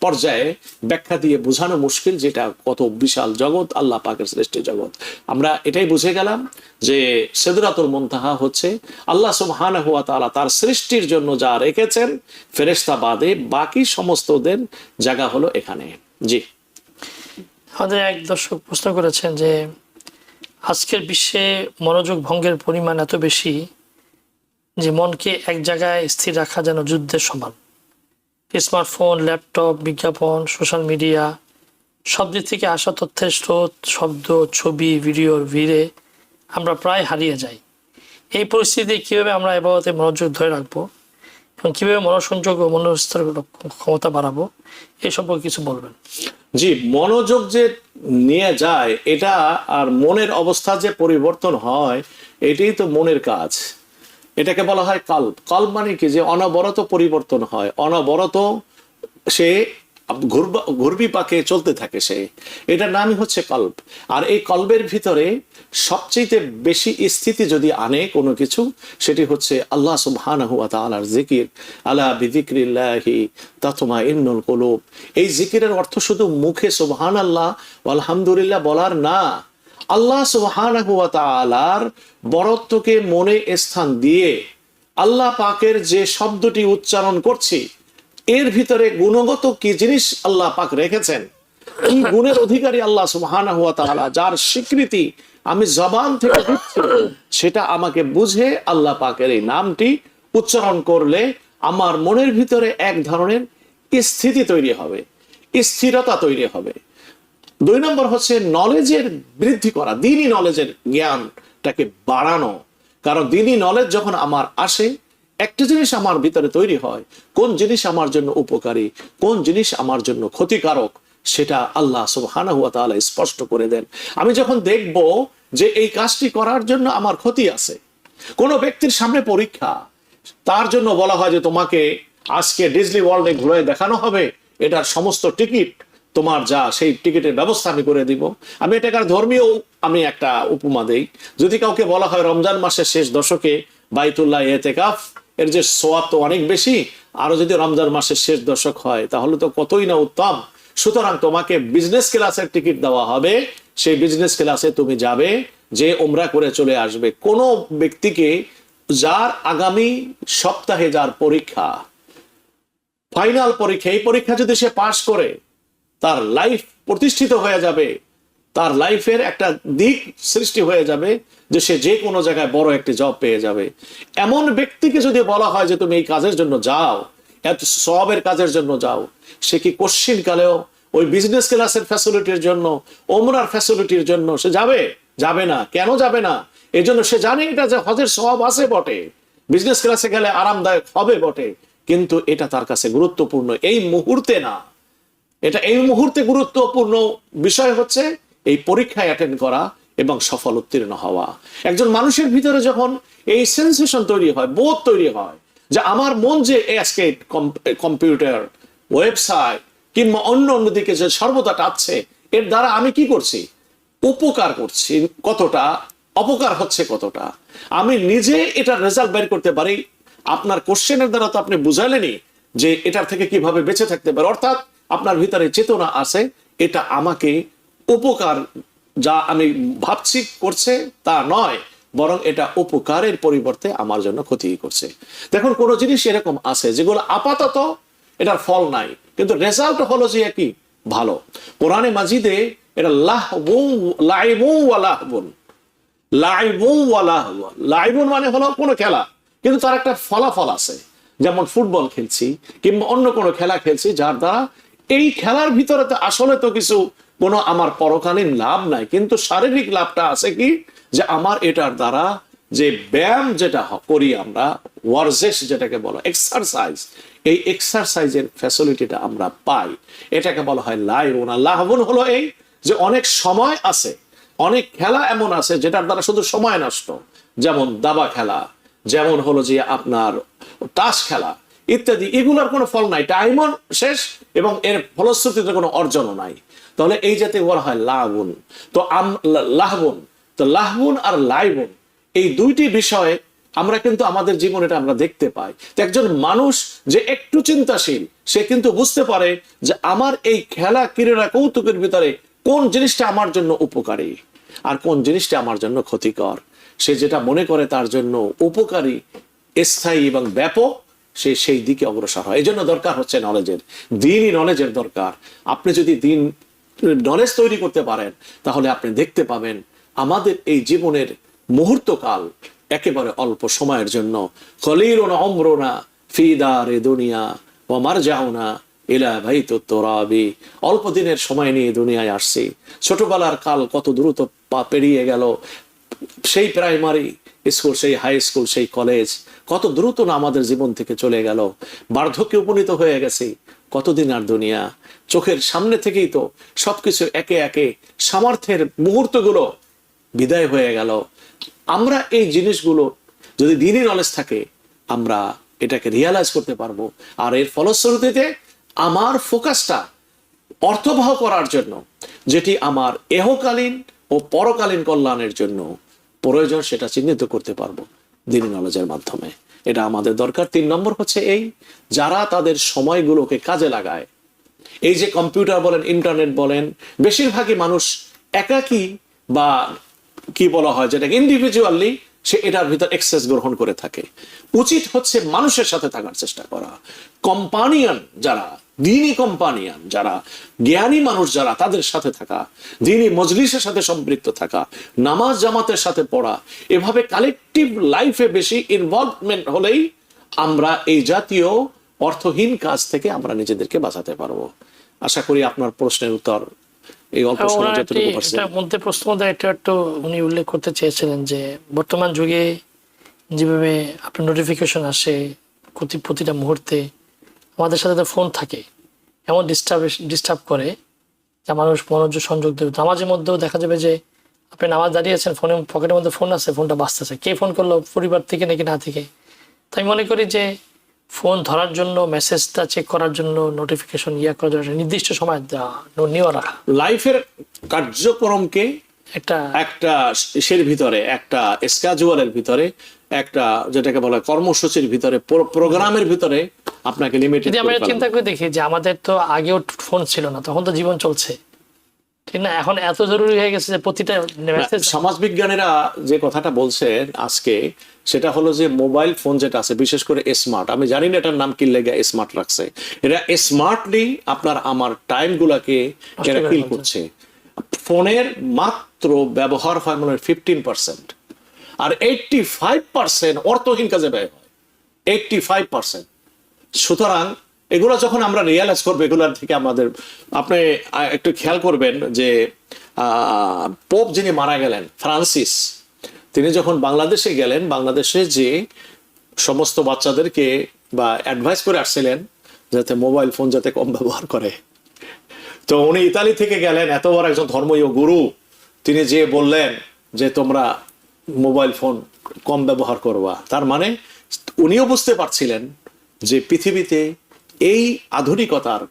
পর্যায়ে ব্যাখ্যা দিয়ে বোঝানো মুশকিল, যেটা কত বিশাল জগৎ, আল্লাহ পাকের সৃষ্টি জগৎ। আমরা এটাই বুঝে গেলাম যে সিদরাতুল মুনতাহা হচ্ছে আল্লাহ সুবহানাহু ওয়া তাআলা তার সৃষ্টির জন্য যা রেখেছেন, ফেরেশতা বাদে বাকি সমস্তদের জায়গা হলো এখানে। জি,
আমাদের এক দর্শক প্রশ্ন করেছেন যে আজকের বিশ্বে মনোযোগ ভঙ্গের পরিমাণ এত বেশি যে মনকে এক জায়গায় স্থির রাখা যেন যুদ্ধের সমান। স্মার্টফোন, ল্যাপটপ, বিজ্ঞাপন, সোশ্যাল মিডিয়া, সব দিক থেকে আসা তথ্যের স্রোত, শব্দ, ছবি, ভিডিওর ভিড়ে আমরা প্রায় হারিয়ে যাই। এই পরিস্থিতিতে কীভাবে আমরা ইবাদতে মনোযোগ ধরে রাখবো এবং কীভাবে মনোসংযোগ ও মনস্থির ক্ষমতা বাড়াবো, এই সম্পর্কে কিছু বলবেন?
জি, মনোযোগ যে নিয়ে যায় এটা, আর মনের অবস্থা যে পরিবর্তন হয়, এটাই তো মনের কাজ। এটাকে বলা হয় কল্ব। কল্ব মানে কি? যে অনবরত পরিবর্তন হয়, অনবরত সে ঘুরবি পাকে চলতে থাকে সে, এটার নামই হচ্ছে কল্ব। আর এই কল্বের ভিতরে সবচেয়ে বেশি স্থিতি যদি আনে কোনো কিছু, সেটি হচ্ছে আল্লাহ সুবহানাহু ওয়া তাআলার জিকির। আলা বিযিকরিল্লাহি তাতমাইন্নুল কুলুব। এই জিকিরের অর্থ শুধু মুখে সুবহানাল্লাহ আলহামদুলিল্লাহ বলার না, আল্লাহ সুবহানাহু ওয়া তাআলার বরত্বকে মনে স্থান দিয়ে আল্লাহ পাকের যে শব্দটি উচ্চারণ করছি, এর ভিতরে গুণগত কি জিনিস আল্লাহ পাক রেখেছেন, এই গুণের অধিকারী আল্লাহ সুবহানাহু ওয়া তাআলা, যার স্বীকৃতি আমি জবান থেকে দিচ্ছি, সেটা আমাকে বুঝে আল্লাহ পাকের এই নামটি উচ্চারণ করলে আমার মনের ভিতরে এক ধরনের স্থিতি তৈরি হবে, স্থিরতা তৈরি হবে। 2 নম্বর হচ্ছে নলেজের বৃদ্ধি করা, দ্বীনি নলেজের জ্ঞানটাকে বাড়ানো। কারণ দ্বীনি নলেজ যখন আমার আসে, একটা জিনিস আমার ভিতরে তৈরি হয়, কোন জিনিস আমার জন্য উপকারী, কোন জিনিস আমার জন্য ক্ষতিকারক, সেটা আল্লাহ সুবহানাহু ওয়া তাআলা স্পষ্ট করে দেন। আমি যখন দেখব যে এই কাজটি করার জন্য আমার ক্ষতি আছে, কোনো ব্যক্তির সামনে পরীক্ষা, তার জন্য বলা হয় যে তোমাকে আজকে ডিজনি ওয়ার্ল্ডে ঘুরে দেখানো হবে, এটার সমস্ত টিকিট তোমার যা, সেই টিকিটের ব্যবস্থা আমি করে দিব। আমি এটাকে ধর্মীয় আমি একটা উপমা দেই। যদি কাউকে বলা হয় রমজান মাসের শেষ দশকে বাইতুল্লাহ ইতিকাফ, এর যে সওয়াব তো অনেক বেশি, আরো যদি রমজান মাসের শেষ দশক হয় তাহলে তো কতই না উত্তম। সুতরাং তোমাকে বিজনেস ক্লাসের টিকিট দেওয়া হবে, সেই বিজনেস ক্লাসে তুমি যাবে, যে উমরা করে চলে আসবে। কোনো ব্যক্তিকে যার আগামী সপ্তাহে যার পরীক্ষা, ফাইনাল পরীক্ষা, এই পরীক্ষা যদি সে পাশ করে, তার লাইফ প্রতিষ্ঠিত হয়ে যাবে, তার লাইফের একটা দিক সৃষ্টি হয়ে যাবে যে সে যে কোনো জায়গায় বড় একটি জব পেয়ে যাবে। এমন ব্যক্তিকে যদি বলা হয় যে তুমি এই কাজের জন্য যাও, এত সওয়াবের কাজের জন্য যাও, সে কি কোশ্চিন কালেও ওই বিজনেস ক্লাসের ফ্যাসিলিটির জন্য, ওমরার ফ্যাসিলিটির জন্য সে যাবে? যাবে না। কেন যাবে না? এই জন্য সে জানে এটা যে হজের সওয়াব আছে বটে, বিজনেস ক্লাসে গেলে আরামদায়ক হবে বটে, কিন্তু এটা তার কাছে গুরুত্বপূর্ণ এই মুহূর্তে না। এটা এই মুহূর্তে গুরুত্বপূর্ণ বিষয় হচ্ছে এই পরীক্ষায় অ্যাটেন্ড করা এবং সফল উত্তীর্ণ হওয়া। একজন মানুষের ভিতরে যখন এই সেন্সেশন তৈরি হয়, বোধ তৈরি হয় যে আমার মন যে আজকে কম্পিউটার, ওয়েবসাইট কিংবা অন্য দিকে যে সর্বদা টাচ্ছে, এর দ্বারা আমি কি করছি? উপকার করছি কতটা, অপকার হচ্ছে কতটা, আমি নিজে এটার রেজাল্ট বের করতে পারি। আপনার কোশ্চেনের দ্বারা তো আপনি বুঝালেনই যে এটার থেকে কিভাবে বেঁচে থাকতে পারে। অর্থাৎ আপনার ভিতরে চেতনা আছে, এটা আমাকে উপকার যা আমি ভাবছি করছে তা নয়, বরং এটা উপকারের পরিবর্তে আমার জন্য ক্ষতি করছে। দেখুন, কোনো জিনিস এরকম আছে যেগুলো আপাতত এটার ফল নাই, কিন্তু রেজাল্ট হলো যে কি ভালো। কোরআনে মাজিদে এটা লাইবুন মানে হলো কোনো খেলা, কিন্তু তার একটা ফলাফল আছে। যেমন ফুটবল খেলছি কিংবা অন্য কোনো খেলা খেলছি, যার দ্বারা এই খেলার ভিতরে তো আসলে তো কিছু কোনো আমার পরকালীন লাভ নাই, কিন্তু শারীরিক লাভটা আছে কি, যে আমার এটার দ্বারা যে ব্যায়াম যেটা করি আমরা, ওয়ার্জেস যেটাকে বলা এক্সারসাইজ, এই এক্সারসাইজের ফ্যাসিলিটিটা আমরা পাই। এটাকে বলা হয় লাইবুন। আর লাহবুন হলো এই যে অনেক সময় আছে, অনেক খেলা এমন আছে যেটার দ্বারা শুধু সময় নষ্ট, যেমন দাবা খেলা, যেমন হলো যে আপনার তাস খেলা ইত্যাদি, এগুলোর কোনো ফল নাই, টাইমও শেষ এবং এর ফলশ্রুতিতে কোনো অর্জনও নাই। তাহলে এই জাতীয় বলা হয় লাহবুন। তো লাহবুন আর লাইবুন, এই দুইটি বিষয়ে আমরা কিন্তু আমাদের জীবনে এটা আমরা দেখতে পাই। তো একজন মানুষ যে একটু চিন্তাশীল, সে কিন্তু বুঝতে পারে যে আমার এই খেলা ক্রীড়া কৌতুকের ভিতরে কোন জিনিসটা আমার জন্য উপকারী আর কোন জিনিসটা আমার জন্য ক্ষতিকর। সে যেটা মনে করে তার জন্য উপকারী, স্থায়ী এবং ব্যাপক, সে সেই দিকে অগ্রসর হয়। এই জন্য দরকার হচ্ছে নলেজের, দিনই নলেজের দরকার। আপনি যদি দিন নলেজ তৈরি করতে পারেন, তাহলে আপনি দেখতে পাবেন আমাদের এই জীবনের মুহূর্তকাল একেবারে অল্প সময়ের জন্য। কলিরুন উমরুনা ফি দারে দুনিয়া ওয়া মারজাউনা ইলা বাইতুত তুরাবি। অল্প দিনের সময় নিয়ে দুনিয়ায় আসছি। ছোটবেলার কাল কত দ্রুত পেরিয়ে গেল। সেই প্রাইমারি স্কুল, সেই হাই স্কুল, সেই কলেজ কত দ্রুত না আমাদের জীবন থেকে চলে গেল। বার্ধক্যে উপনীত হয়ে গেছি। কতদিন আর দুনিয়া, চোখের সামনে থেকেই তো সবকিছু একে একে সামর্থ্যের মুহূর্তগুলো বিদায় হয়ে গেল। আমরা এই জিনিসগুলো যদি দিনই নলেজ থাকে, আমরা এটাকে রিয়ালাইজ করতে পারবো। আর এর ফলশ্রুতিতে আমার ফোকাসটা অর্থবহ করার জন্য, যেটি আমার এহকালীন ও পরকালীন কল্যাণের জন্য প্রয়োজন, সেটা চিহ্নিত করতে পারবো দিনই নলেজের মাধ্যমে। এটা আমাদের দরকার। 3 নম্বর হচ্ছে এই, যারা তাদের সময়গুলোকে কাজে লাগায়। এই যে কম্পিউটার বলেন, ইন্টারনেট বলেন, বেশিরভাগই মানুষ একাকী বা কি বলা হয় যেটা ইন্ডিভিজুয়ালি সে এটার ভিতর এক্সেস গ্রহণ করে থাকে। উচিত হচ্ছে মানুষের সাথে থাকার চেষ্টা করা। কম্পানিয়ান যারা, দিনী কম্পানিয়ান যারা, জ্ঞানী মানুষ যারা, তাদের সাথে থাকা, দিনী মজলিসের সাথে সম্পৃক্ত থাকা, নামাজ জামাতের সাথে পড়া, এভাবে কালেকটিভ লাইফে বেশি ইনভলভমেন্ট হলেই আমরা এই জাতীয় অর্থহীন কাজ থেকে আমরা নিজেদেরকে বাঁচাতে পারবো। আশা করি আপনার প্রশ্নের উত্তর এই অল্প সময় যতটুকু পারছি।
এটার মধ্যে প্রশ্ন মধ্যে এটা একটু উনি উল্লেখ করতে চেয়েছিলেন যে বর্তমান যুগে যেভাবে আপনার নোটিফিকেশন আসে প্রতিটা মুহূর্তে, আমাদের সাথে তো ফোন থাকে, এমন ডিস্টার্ব করে যা মানুষ মনোযোগ সংযোগ দেবে। নামাজের মধ্যেও দেখা যাবে যে আপনি নামাজ দাঁড়িয়েছেন, ফোনের পকেটের মধ্যে ফোন আছে, ফোনটা বাজতেছে, কে ফোন করলো, পরিবার থেকে নাকি না থেকে। তাই মনে করি যে ফোন ধরার জন্য, মেসেজটা চেক করার জন্য, নোটিফিকেশন করার জন্য নির্দিষ্ট সময় নেওয়া রাখা,
লাইফের কার্যক্রমকে একটা ইসের ভিতরে, একটা স্কেজুয়ালের ভিতরে, একটা যেটাকে বলা কর্মসূচির ভিতরে, প্রোগ্রামের ভিতরে আপনাকে লিমিটেড।
যদি আমরা চিন্তা করে দেখি যে আমাদের তো আগেও ফোন ছিল না, তখন তো জীবন চলছে, ঠিক না? এখন এত জরুরি হয়ে গেছে যে প্রতিটা মেসেজ।
সমাজবিজ্ঞানীরা যে কথাটা বলছেন আজকে, সেটা হলো যে মোবাইল ফোন যেটা আছে, বিশেষ করে স্মার্ট, আমি জানি না এটার নাম কি লেগে স্মার্ট রাখছে, এটা স্মার্টলি আপনার আমার টাইম গুলাকে এরা কিল করছে। ফোনের মাত্র ব্যবহার হয় মনে হয় 15%, আর 85% অর্থহীন কাজে ব্যয় হয়, 85%। সুতরাং এগুলো যখন আমরা রিয়ালাইজ করবো, এগুলোর থেকে আমাদের, আপনি একটু খেয়াল করবেন যে পোপ যিনি মারা গেলেন, ফ্রান্সিস, তিনি যখন বাংলাদেশে গেলেন, বাংলাদেশে যে সমস্ত বাচ্চাদেরকে বা অ্যাডভাইস করে আসছিলেন যাতে মোবাইল ফোন যাতে কম ব্যবহার করে, তো উনি ইতালি থেকে গেলেন, এত বড় একজন ধর্মীয় গুরু, তিনি যে বললেন যে তোমরা মোবাইল ফোন কম ব্যবহার করবা। তার মানে উনিও বুঝতে পারছিলেন যে পৃথিবীতে এই আধুনিকতার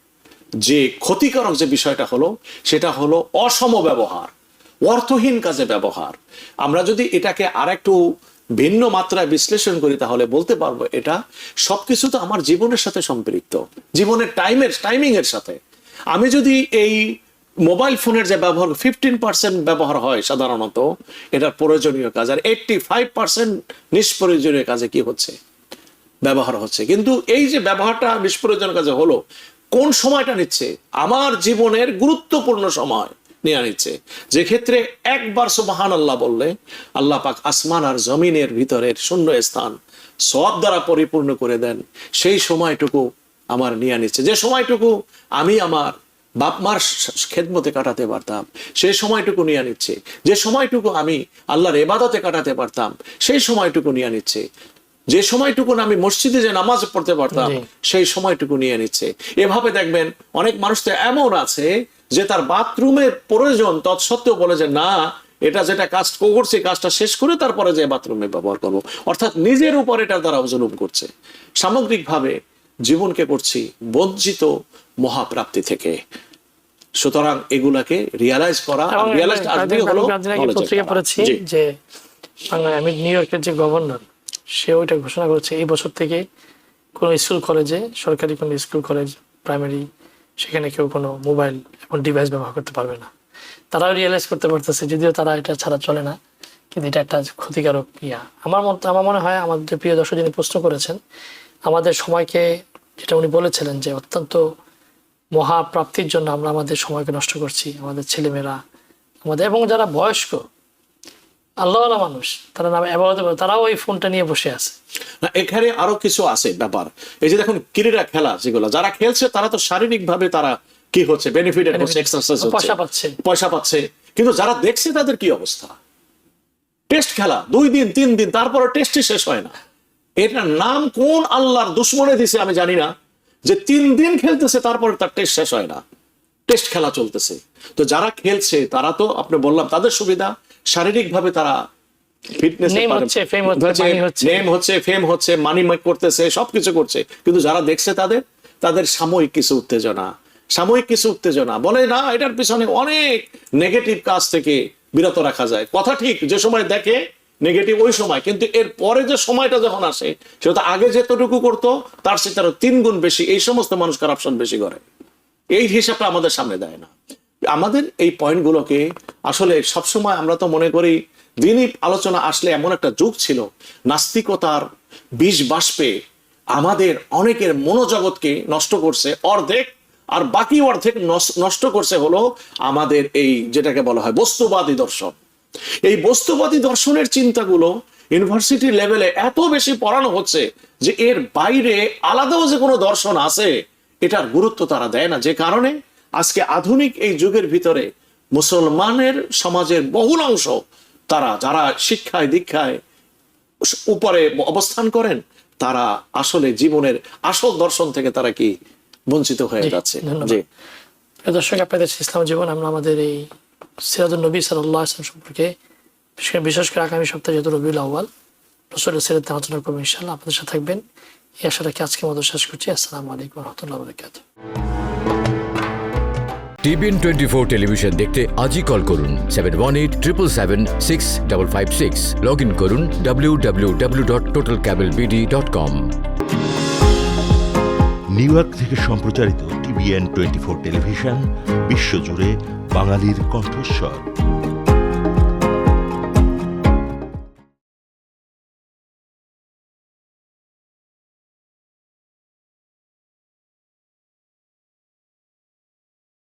যে ক্ষতিকারক যে বিষয়টা হলো, সেটা হলো অসম ব্যবহার, অর্থহীন কাজে ব্যবহার। আমরা যদি এটাকে আর একটু ভিন্ন মাত্রায় বিশ্লেষণ করি, তাহলে বলতে পারবো এটা সবকিছু তো আমার জীবনের সাথে সম্পৃক্ত, জীবনের টাইমিং এর সাথে। আমি যদি এই মোবাইল ফোনের যে ব্যবহার 15% ব্যবহার হয় সাধারণত এটার প্রয়োজনীয় কাজ, আর 85% নিষ্প্রয়োজনীয় কাজে কি হচ্ছে, ব্যবহার হচ্ছে। কিন্তু এই যে ব্যবহারটা নিষ্প্রয়োজনীয় কাজে হলো, কোন সময়টা নিচ্ছে? আমার জীবনের গুরুত্বপূর্ণ সময় নিয়ে নিচ্ছে, যে ক্ষেত্রে একবার সুবহানাল্লাহ বললে আল্লাহ পাক আসমান আর জমিনের ভিতরের শূন্য স্থান সওয়াব দ্বারা পরিপূর্ণ করে দেন। সেই সময়টুকু আমার নিয়ে নিচ্ছে, যে সময়টুকু আমি আমার বাপ মার খেদমতে কাটাতে পারতাম সেই সময়টুকু নিয়ে নিচ্ছে, যে সময়টুকু আমি আল্লাহর ইবাদতে কাটাতে পারতাম সেই সময়টুকু নিয়ে নিচ্ছে, যে সময়টুকু আমি মসজিদে যে নামাজ পড়তে পারতাম সেই সময়টুকু নিয়ে নিচ্ছে। এভাবে দেখবেন অনেক মানুষ তো এমন আছে যে তার বাথরুমের প্রয়োজন তৎসত্ত্বেও বলে যে না, এটা যেটা কাজ করছে কাজটা শেষ করে তারপরে যে বাথরুমে ব্যবহার করবো, অর্থাৎ নিজের উপর এটার দ্বারা জুলুম করছে। সামগ্রিকভাবে জীবনকে করছি বঞ্চিত মহাপ্রাপ্তি থেকে। সুতরাং এগুলাকে রিয়ালাইজ করা, রিয়ালাইজ আসবে হলো
পত্রিকা পড়েছি যে আমি নিউ ইয়র্কের যে গভর্নর সে ওইটা ঘোষণা করেছে এই বছর থেকে কোনো স্কুল কলেজে, সরকারি কোনো স্কুল কলেজ প্রাইমারি, সেখানে কেউ কোনো মোবাইল এবং ডিভাইস ব্যবহার করতে পারবে না। তারাও রিয়েলাইজ করতে পারতেছে, যদিও তারা এটা ছাড়া চলে না, কিন্তু এটা একটা ক্ষতিকারক আমার মনে হয় আমাদের প্রিয় দর্শক যিনি প্রশ্ন করেছেন, আমাদের সময়কে যেটা উনি বলেছিলেন যে অত্যন্ত মহাপ্রাপ্তির জন্য আমরা আমাদের সময়কে নষ্ট করছি, আমাদের ছেলেমেয়েরা আমাদের এবং যারা বয়স্ক আল্লাহওয়ালা মানুষ তারা নামে তারাও ওই ফোনটা নিয়ে বসে আছে।
না, এখানে আরো কিছু আছে ব্যাপার। এই যে দেখুন ক্রীড়া খেলা যেগুলো যারা খেলছে তারা তো শারীরিক ভাবে তারা কি হচ্ছে, বেনিফিটেড হচ্ছে, এক্সারসাইজ হচ্ছে, পয়সা পাচ্ছে, কিন্তু যারা দেখছে তাদের কি অবস্থা? টেস্ট খেলা 2 দিন 3 দিন, তারপরে টেস্টই শেষ হয় না। এটার নাম কোন আল্লাহর দুশ্মনে দিছে আমি জানি না, যে 3 দিন খেলতেছে তারপরে তার টেস্ট শেষ হয় না, টেস্ট খেলা চলতেছে। তো যারা খেলছে তারা তো আপনি বললাম তাদের সুবিধা, শারীরিক ভাবে তারা ফিটনেস হচ্ছে, ফেম হচ্ছে, মানি মেক করতেছে, সবকিছু করছে, কিন্তু যারা দেখছে তাদের সাময়িক কিছু উত্তেজনা বলে না, এটার পিছনে অনেক নেগেটিভ কাজ থেকে বিরত রাখা যায়। কথা ঠিক, যে সময় দেখে নেগেটিভ ওই সময়, কিন্তু এর পরে যে সময়টা যখন আসে সেটা আগে যেতটুকু করতো তার চেয়ে তারও 3 গুণ বেশি এই সমস্ত মানুষ কারাপশন বেশি করে। এই হিসাবটা আমাদের সামনে দেয় না। আমাদের এই পয়েন্টগুলোকে আসলে সবসময় আমরা তো মনে করি দিনই আলোচনা আসলে এমন একটা যুগ ছিল, নাস্তিকতার বিষ বাষ্পে আমাদের অনেকের মনোজগৎকে নষ্ট করছে অর্ধেক, আর বাকি অর্ধেক নষ্ট করছে হলো আমাদের এই যেটাকে বলা হয় বস্তুবাদী দর্শন। এই বস্তুবাদী দর্শনের চিন্তাগুলো ইউনিভার্সিটি লেভেলে এত বেশি পড়ানো হচ্ছে যে এর বাইরে আলাদাও যে কোনো দর্শন আছে এটার গুরুত্ব তারা দেয় না, যে কারণে আজকে আধুনিক এই যুগের ভিতরে মুসলমানের সমাজের বহুল অংশ তারা যারা শিক্ষায় দীক্ষায় উপরে অবস্থান করেন তারা আসলে জীবনের আসল দর্শন থেকে তারা কি বঞ্চিত হয়ে যাচ্ছে। জি
দর্শক, আপনাদের ইসলাম জীবন আমরা আমাদের এই সিরাজুন নবী সাল্লাল্লাহু আলাইহি ওয়াসাল্লাম সম্পর্কে বিশেষ করে আগামী সপ্তাহে যেহেতু রবিউল আউয়াল রাসূলের সিরাত আলোচনা করবো ইনশাআল্লাহ, আপনাদের সাথে থাকবেন এই আশা রাখি আজকের মতো শেষ করছি। আসসালামু আলাইকুম ওয়া রাহমাতুল্লাহি ওয়া বারাকাতুহু।
TBN 24 টেলিভিশন দেখতে আজই কল করুন 7187776556। লগ ইন করুন www.totalcablebd.com।
নিউ ইয়র্ক থেকে সম্প্রচারিত TBN 24 টেলিভিশন বিশ্বজুড়ে বাঙালির কণ্ঠস্বর।